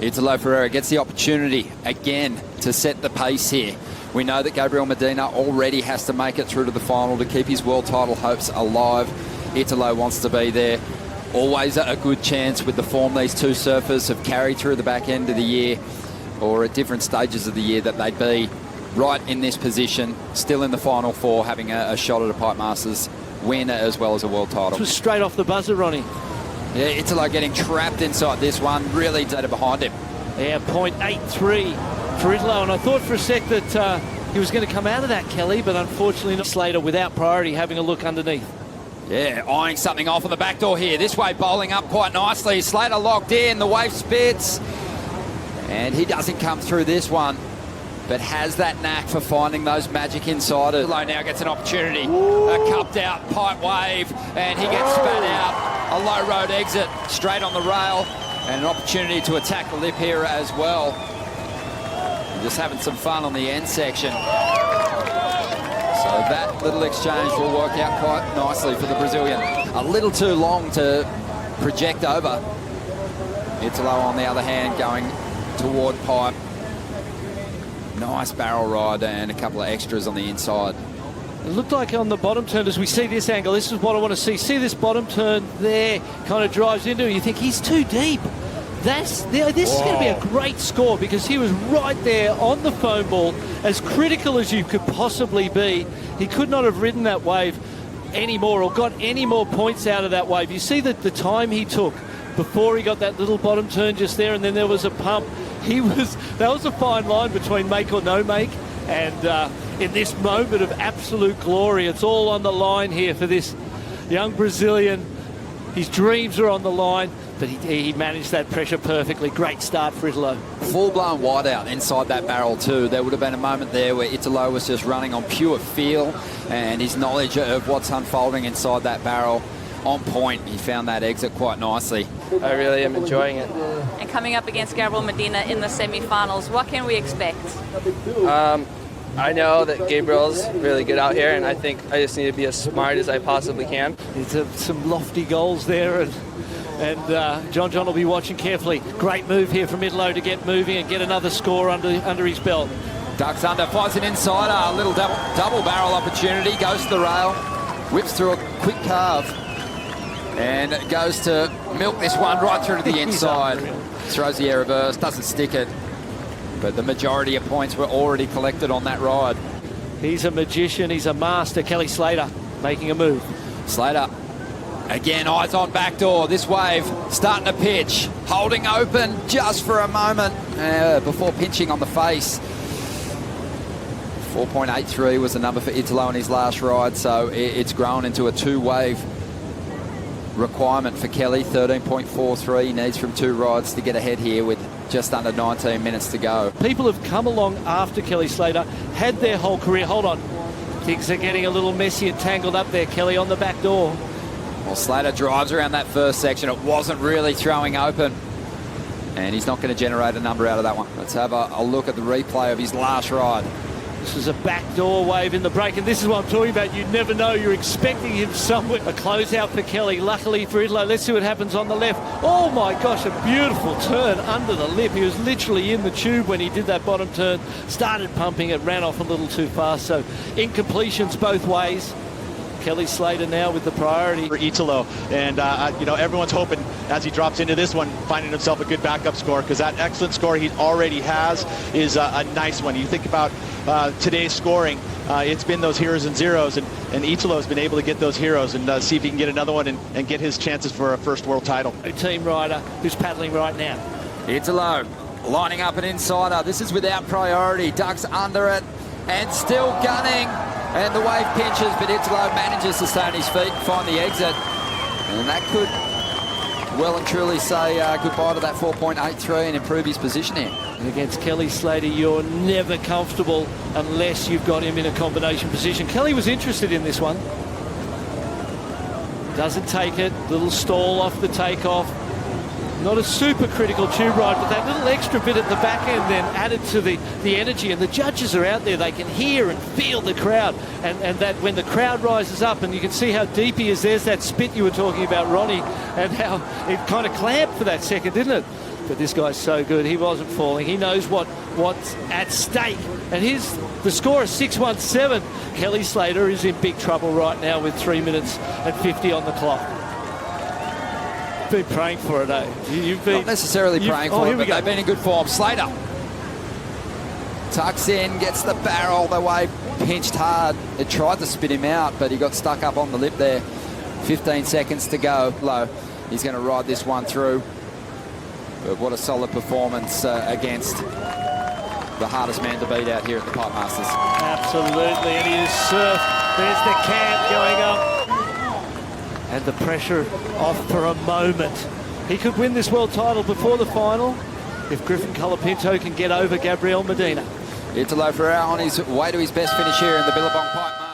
Italo Ferreira gets the opportunity again to set the pace here. We know that Gabriel Medina already has to make it through to the final to keep his world title hopes alive. Italo wants to be there. Always a good chance with the form these two surfers have carried through the back end of the year, or at different stages of the year, that they'd be right in this position, still in the Final Four, having a shot at a Pipe Masters win as well as a world title. This was straight off the buzzer, Ronnie. Yeah, Italo getting trapped inside this one, really data behind him. Yeah, 0.83 for Italo, and I thought for a sec that he was going to come out of that, Kelly, but unfortunately not. Slater without priority having a look underneath. Yeah, eyeing something off on the back door here. This way bowling up quite nicely. Slater locked in, the wave spits. And he doesn't come through this one, but has that knack for finding those magic insiders. Italo now gets an opportunity. Ooh. A cupped out pipe wave, and he gets spat out. A low road exit straight on the rail, and an opportunity to attack the lip here as well. Just having some fun on the end section. So that little exchange will work out quite nicely for the Brazilian. A little too long to project over. Italo, on the other hand, going toward pipe. Nice barrel ride and a couple of extras on the inside. It looked like on the bottom turn, as we see this angle, this is what I want to see. See this bottom turn there, kind of drives into it. You think he's too deep. This is going to be a great score, because he was right there on the foam ball, as critical as you could possibly be. He could not have ridden that wave anymore or got any more points out of that wave. You see that the time he took before he got that little bottom turn just there, and then there was a pump. That was a fine line between make or no make, and in this moment of absolute glory, it's all on the line here for this young Brazilian. His dreams are on the line, but he managed that pressure perfectly. Great start for Italo. Full-blown wide out inside that barrel too. There would have been a moment there where Italo was just running on pure feel and his knowledge of what's unfolding inside that barrel on point. He found that exit quite nicely. I really am enjoying it. And coming up against Gabriel Medina in the semi-finals, what can we expect? I know that Gabriel's really good out here, and I think I just need to be as smart as I possibly can. There's some lofty goals there, and John will be watching carefully. Great move here from Italo to get moving and get another score under his belt. Ducks under, finds an insider, a little double barrel opportunity, goes to the rail, whips through a quick carve, and goes to milk this one right through to the inside. Throws the air reverse, doesn't stick it, but the majority of points were already collected on that ride. He's a magician, he's a master. Kelly Slater making a move. Slater, again, eyes on backdoor. This wave starting to pitch, holding open just for a moment before pinching on the face. 4.83 was the number for Italo in his last ride, so it's grown into a two-wave requirement for Kelly. 13.43 he needs from two rides to get ahead here with just under 19 minutes to go. People have come along after Kelly Slater, had their whole career. Hold on, things are getting a little messy and tangled up there, Kelly, on the back door. Well, Slater drives around that first section. It wasn't really throwing open, and he's not going to generate a number out of that one. Let's have a look at the replay of his last ride. This is a backdoor wave in the break, and this is what I'm talking about. You never know. You're expecting him somewhere. A closeout for Kelly. Luckily for Italo, let's see what happens on the left. Oh my gosh, a beautiful turn under the lip. He was literally in the tube when he did that bottom turn. Started pumping it, ran off a little too fast. So incompletions both ways. Kelly Slater now with the priority. For Italo, and everyone's hoping as he drops into this one, finding himself a good backup score, because that excellent score he already has is a nice one. You think about today's scoring, it's been those heroes and zeros, and Italo has been able to get those heroes and see if he can get another one and get his chances for a first world title. Team rider who's paddling right now. Italo lining up an insider. This is without priority. Ducks under it and still gunning. And the wave pinches, but Italo manages to stay on his feet and find the exit. And that could well and truly say goodbye to that 4.83 and improve his position here. Against Kelly Slater, you're never comfortable unless you've got him in a combination position. Kelly was interested in this one. Doesn't take it. Little stall off the takeoff. Not a super critical tube ride, but that little extra bit at the back end then added to the energy, and the judges are out there. They can hear and feel the crowd, and that when the crowd rises up, and you can see how deep he is. There's that spit you were talking about, Ronnie, and how it kind of clamped for that second, didn't it? But this guy's so good. He wasn't falling. He knows what's at stake. And the score is 6-1-7. Kelly Slater is in big trouble right now with 3 minutes and 50 on the clock. Been praying for it, eh? You've been not necessarily praying for it, but they've been in good form. Slater tucks in, gets the barrel the way, pinched hard. It tried to spit him out, but he got stuck up on the lip there. 15 seconds to go. Low. He's going to ride this one through. But what a solid performance against the hardest man to beat out here at the Pipe Masters. Absolutely, and he is surf. There's the camp going up. And the pressure off for a moment. He could win this world title before the final if Griffin Colapinto can get over Gabriel Medina. Italo Ferreira on his way to his best finish here in the Billabong Pipe Masters.